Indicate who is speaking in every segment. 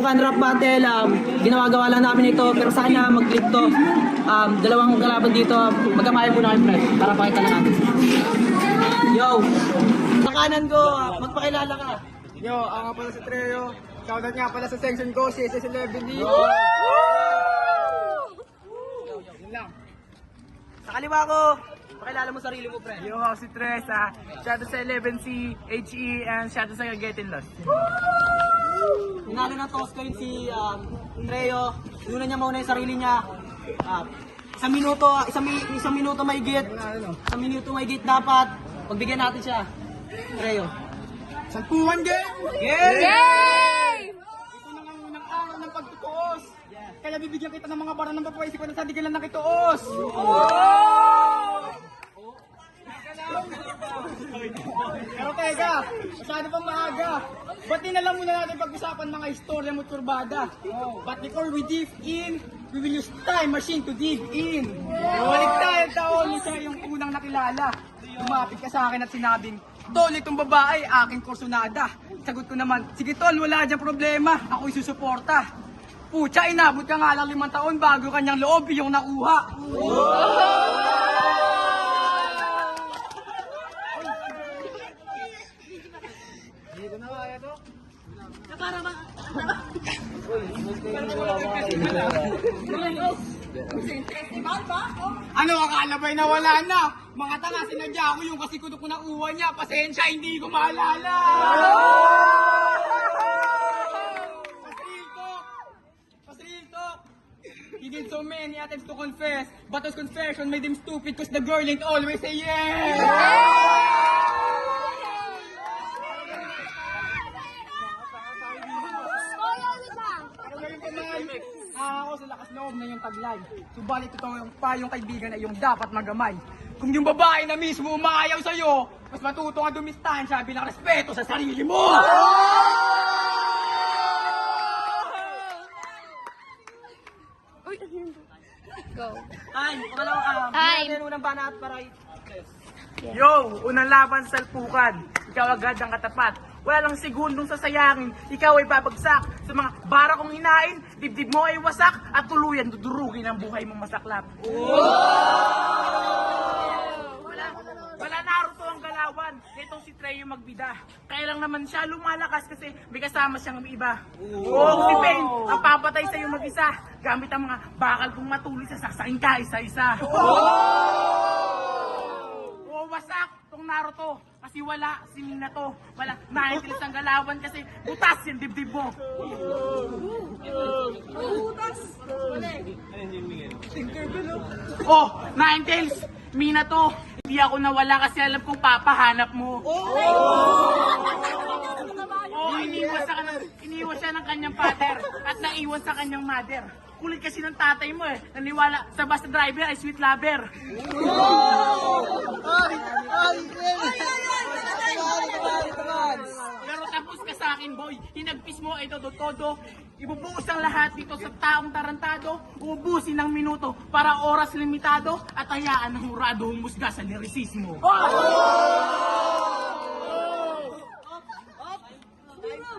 Speaker 1: Pan Rap Battle, ginawa-gawa lang namin ito, pero sana mag-click to. Dalawang kalaban dito, magkamayan muna kayo, pre, para pakita na natin. Yo! Sa kanan ko, magpakilala ka.
Speaker 2: Yo, ako nga pala si Treo. Shoutout nga pala sa section ko, si SS11D. Yun lang.
Speaker 1: Sa kaliwa ko, pakilala mo sarili mo, pre.
Speaker 2: Yo, ako si Tresa. Shoutout sa 11C, HE, and shoutout sa Getting Lost.
Speaker 1: Hinalo ng toss ko yun si Treo. Luna niya muna yung sarili niya. Isang minuto may git. Isang minuto may git dapat. Pagbigyan natin siya. Treo.
Speaker 2: Sampuan game!
Speaker 3: Yay!
Speaker 2: Ito na nga unang araw ng pagtutuos. Kaya bibigyan kita ng mga bara ng papaisip ko na sa di ka lang nakituos. Pero teka, masyado pang maaga. Ba't di na lang muna natin pag-usapan mga istorya mo't kurbada? But before we dive in, we will use time machine to dig in. Balik tayo taon, siya yung unang nakilala. Lumapit ka sa akin at sinabing, Tol, itong babae, aking kursunada. Sagot ko naman, sige Tol, wala dyan problema, ako'y susuporta. Pucha, inabot ka nga lang 5 taon bago kanyang loob yung nakuha. Ano, akala ba'y nawala na? Mga tanga, sinadya ko yung kasi ko nakuha niya. Pasensya, hindi ko maalala. Pasriltok. He did so many attempts to confess, but his confession made him stupid cause the girl ain't always say yes. Ako sa lakas loob na yung taglay. Subalit ito yung payong kaibigan ay yung dapat magamay. Kung yung babae na mismo umaayaw sa'yo, mas matuto ka dumistansya bilang respeto sa sarili mo!
Speaker 3: Go.
Speaker 1: Ay, pangalawa
Speaker 3: Ay.
Speaker 1: meron unang banat para
Speaker 2: Yo! Unang laban sa salpukan. Ikaw agad ang katapat. Wala lang segundong sasayangin. Ikaw ay babagsak. Sa mga bara kong hinain, dibdib mo ay wasak at tuluyan dudurugin ang buhay mong masaklap. Wala Naruto ang galawan. Itong si Trey yung magbida. Kaya lang naman siya lumalakas kasi may kasama siyang iba. Si Pain ang papatay sa'yo mag-isa. Gamit ang mga bakal kong matuloy sa saksakin ka isa-isa. Wasak tong Naruto kasi wala si Minato. Wala naiintilis ang galawan kasi butas yung dibdib mo. Butas? Oh, naiintilis Minato. Hindi ako nawala kasi alam kong papahanap mo. Iniwan siya ng kanyang father at naiwan sa kanyang mother. Kulit kasi ng tatay mo eh. Naniwala sa bus driver ay sweet lover. Pero tapos ka sa akin, boy. Hinagpis mo ay todo-todo. Ibubuos ang lahat dito sa taong tarantado. Ubusin ng minuto para oras limitado. At hayaan ng hurado humusga sa lirisismo.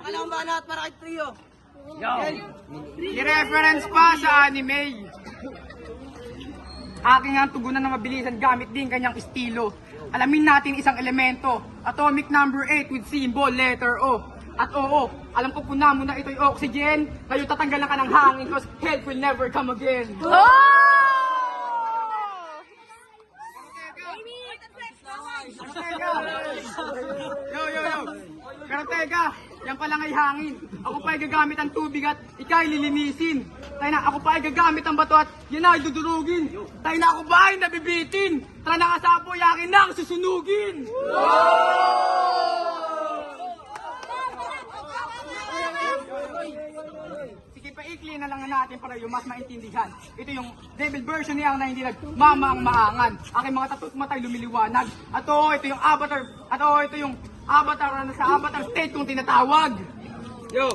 Speaker 1: pangalawang banat para kay Trio.
Speaker 2: Yo! I-reference pa sa anime. Aking ang tugunan na mabilisan gamit din kanyang estilo. Alamin natin isang elemento. Atomic number 8 with symbol letter O. At oo, alam ko puna mo na ito'y oxygen. Ngayon tatanggalan ka ng hangin cause health will never come again. Yo! Pero teka, yan palang ay hangin. Ako pa ay gagamit ang tubig at ikay lilinisin. Tayo na, ako pa ay gagamit ang bato at yan ay dudurugin. Tayo na, ako ba ay nabibitin? Tara na kasapo, yakin na ang susunugin. Sige, paikli na lang natin para yung mas maintindihan. Ito yung devil version niya na hindi nagmamaang maangan. Aking mga tattoo's matay lumiliwanag. At ito yung avatar. At ito yung avatar na sa avatar state kung tinatawag. Yo!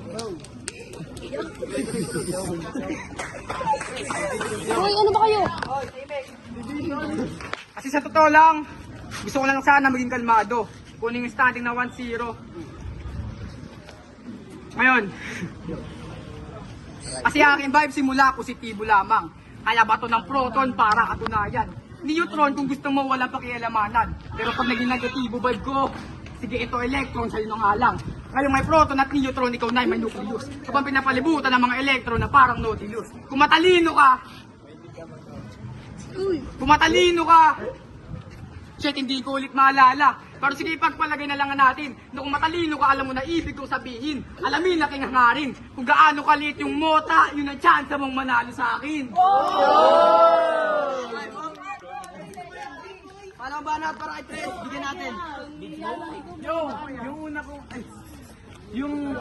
Speaker 3: Uy, ano ba kayo?
Speaker 2: Kasi sa totoo lang, gusto ko lang sana maging kalmado. Kunin yung standing na 1-0. Ngayon, Kasi aking vibe simula positibo lamang. Kaya bato ng proton para katunayan. Neutron kung gusto mo walang pakialamanan. Pero pag naging negatibo vibe ko, sige ito electron sa'yo nang alang. Ngayon may proton at neutron, ikaw na may nucleus. Kapag pinapalibutan ng mga electron na parang Nautilus. Kung matalino ka, shit, hindi ko ulit maalala. Pero sige, pagpalagay na lang natin na kung matalino ka, alam mo na ibig kong sabihin. Alamin na king hangarin. Kung gaano kaliit yung mota, yun ang chance mong manalo sa akin.
Speaker 1: Paano ba natin para kay Tres? Bigyan natin.
Speaker 2: Yung una ko, yung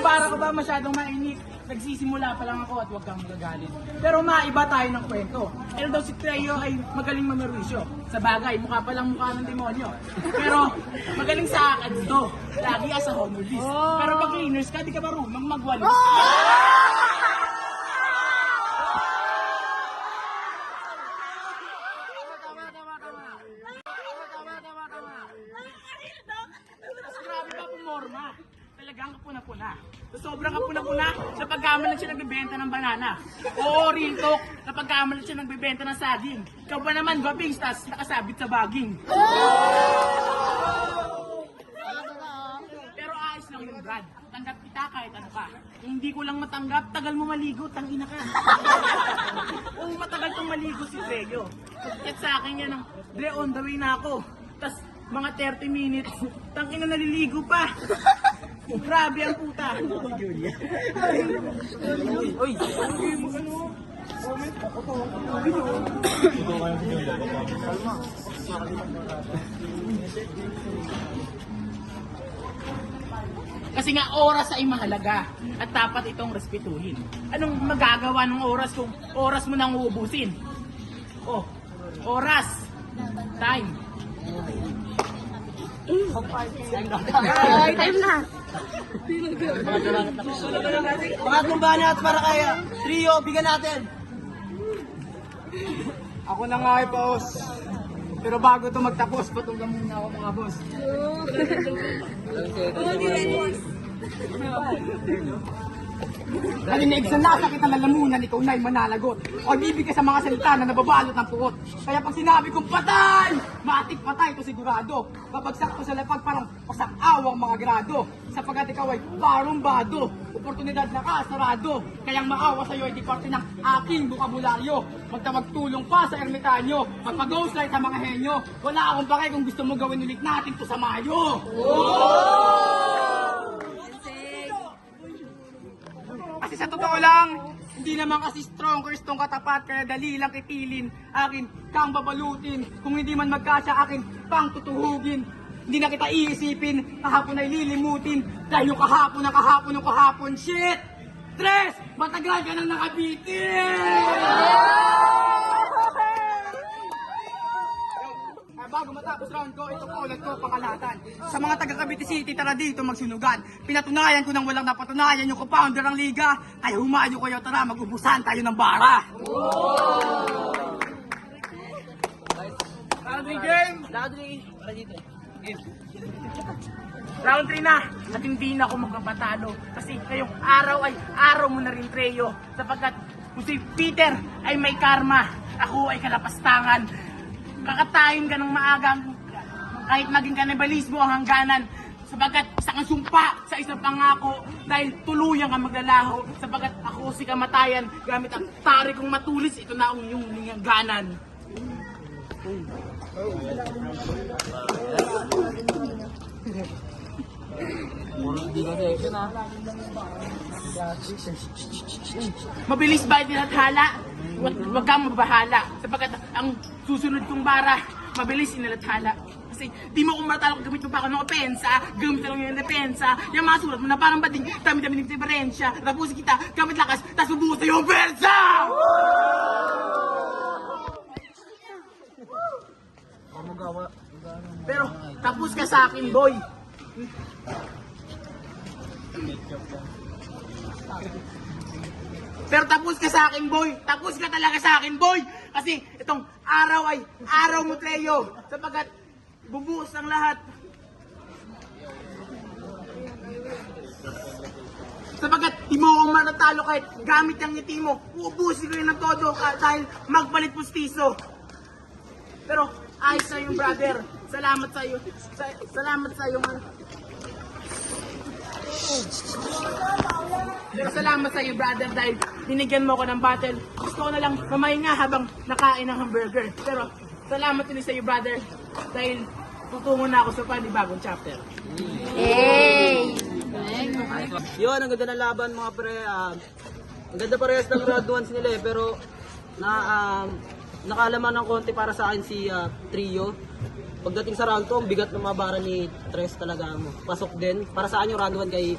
Speaker 2: para ko ba masyadong mainit. Nagsisimula pa lang ako at huwag kang magagalit. Pero maiba tayo ng kwento. Pero daw si Treo ay magaling mamerwisyo. Sa bagay, mukha pa lang mukha ng demonyo. Pero magaling sa akad to. Lagi as a honor list. Pero pag cleaners ka, di ka marunong magwalis. Grabe ba pumorma? Talagang kapuna-puna. Sobrang kapuna-puna sa pagkamalan siya nagbibenta ng banana. Oo, real talk, sa pagkamalan siya nagbibenta ng saging. Ikaw ba naman, gabing stas, nakasabit sa baging. Pero ayos lang yung Brad. Tanggap kita kahit ano ka. Kung hindi ko lang matanggap, tagal mo maligo, tangina ka. Oo, matagal tong maligo si Treo. Pagkat sa akin yan, Dre, on the way na ako. Tas mga 30 minutes, tangina naliligo pa. Grabe ang puta. Uy. Kasi nga oras ay mahalaga at dapat itong respetuhin. Anong magagawa ng oras kung oras mo nang uubusin? Oh, oras. Time.
Speaker 3: Ay, time na.
Speaker 1: Pangatlong banat para kay Trio. Bigyan natin.
Speaker 2: Ako na nga ay paos. Pero bago ito magtapos, patunggan muna ako mga boss. Nalinig sa nasakit ng lalamunan, ikaw na'y mananagot. O ibig ka sa mga salita na nababalot ng puot. Kaya pag sinabi kong patay, matik patay ito sigurado. Babagsak ko sa lapag parang pasak-awang mga grado. Sapagkat ikaw ay parumbado, oportunidad na kasarado. Kayang maawa sa'yo ay di parte ng aking bukabularyo. Magtulong pa sa ermitanyo, magpag-ghostlight sa mga henyo. Wala akong pakay kung gusto mo gawin ulit natin to sa Mayo. Kasi sa totoo lang, hindi naman kasi stronkers tong katapat, kaya dali lang kitilin, akin kang babalutin, kung hindi man magkasya akin pang tutuhugin. Hindi na kita iisipin, kahapon ay lilimutin, dahil yung kahapon, shit! Tres! Matagal ka nang nakabitin! Bago matapos round ko, ito po ulit ko pangalatan. Sa mga taga Cavite City, tara dito magsunugan. Pinatunayan ko nang walang napatunayan yung co-founder ng liga. Kaya humayo kayo, tara mag-ubusan tayo ng bara. Round 3 game!
Speaker 1: Round 3. Para dito.
Speaker 2: Round 3 na! At hindi na ako magpapatalo. Kasi ngayong araw ay araw mo na rin, Treo. Sapagkat kung si Peter ay may karma, ako ay kalapastangan. Kakatayin ka ng maagang kahit maging kanibalismo ang hangganan sapagkat isa kang sumpa sa isang pangako dahil tuluyan ka maglalaho sapagkat ako si kamatayan gamit ang tari kong matulis ito na ang iyong hangganan. Mabilis ba inilathala? Huwag kang mabahala sapagkat ang susunod kong bara, mabilis inilathala. Kasi di mo kung matalo kung gamit mo pa ako ng opensa, gamit lang yung depensa, yung mga sulat mo na parang bading, dami-dami ng diferensya, tapusin kita, gamit lakas, tas mabuto yung pensa! Pero tapos ka sa akin, boy. Pero tapos ka sa akin, boy. Tapos ka talaga sa akin, boy. Kasi itong araw ay araw mo, Treo. Sapagkat bubuhos ang lahat. Sapagat di mo ako matatalo kahit gamit ang ngiti mo. Uubusin ko yun ng todo dahil magpalit pustiso. Pero ayos na yung brother. Salamat sa iyo. Salamat sa iyo. Pero salamat sa iyo brother dahil binigyan mo ko ng battle. Gusto ko na lang mamahinga habang nakain ng hamburger. Pero salamat ulit sa iyo brother dahil tutungo na ako sa panibagong chapter.
Speaker 3: Yay!
Speaker 1: Yun, ang ganda ng laban mga pre. Ang ganda parehas ng round 1 nila eh, pero nakalaman ng konti para sa akin si Trio. Pagdating sa round 2, ang bigat ng mga bara ni Tres talaga. Pasok din. Para sa akin yung round 1 kay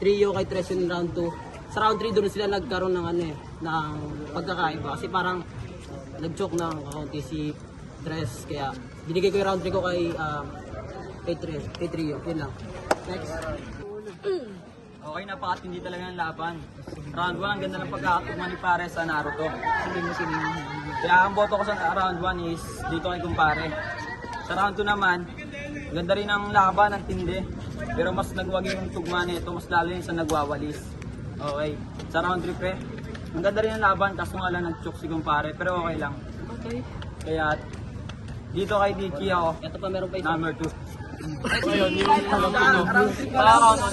Speaker 1: Trio, kay Tres yung round 2. Sa round 3, doon sila nagkaroon ng ng pagkakaiba. Kasi parang nag-choke ng kaunti si Tres. Kaya binigay ko yung round 3 ko kay Trio. Yun lang. Next.
Speaker 4: Okay, napakatindi talaga ng laban. Round 1, ang ganda ng pagkakatugma ni Pare sa Naruto. Kaya ang boto ko sa round 1 is dito kay Kumpare. Sa round 2 naman, ganda rin ang laban, ang tindi. Pero mas nagwagi yung tugma nito, mas lalo yun sa nagwawalis. Okay. Sa round 3 pre, ang ganda rin ang laban, kaso nga lang nag-choke si Kumpare. Pero okay lang.
Speaker 1: Okay.
Speaker 4: Kaya dito kay Dicky ako,
Speaker 1: Ito pa meron pa isa.
Speaker 4: number 2.
Speaker 5: Ayun, yung para round 1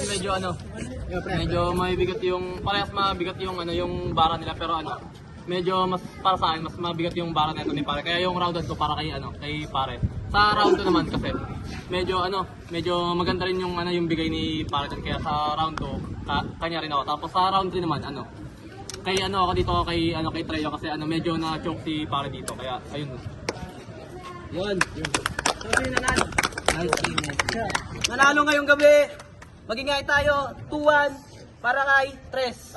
Speaker 5: medyo mabigat yung parehas mabigat yung yung bara nila pero medyo mas para sa akin mas mabigat yung bara nito ni Pare. Kaya yung round 2 para kay Pare. Sa round 2 naman kasi medyo maganda rin yung yung bigay ni Pare dyan. Kaya sa round 2 kanya rin ako. Tapos sa round 3 naman kay ako dito kay Trello kasi medyo na-choke si Pare dito. Kaya ayun.
Speaker 1: Yun. So, sino nanalo? Nice team. Nanalo ngayong gabi. Magingay tayo 2-1 para kay Tres.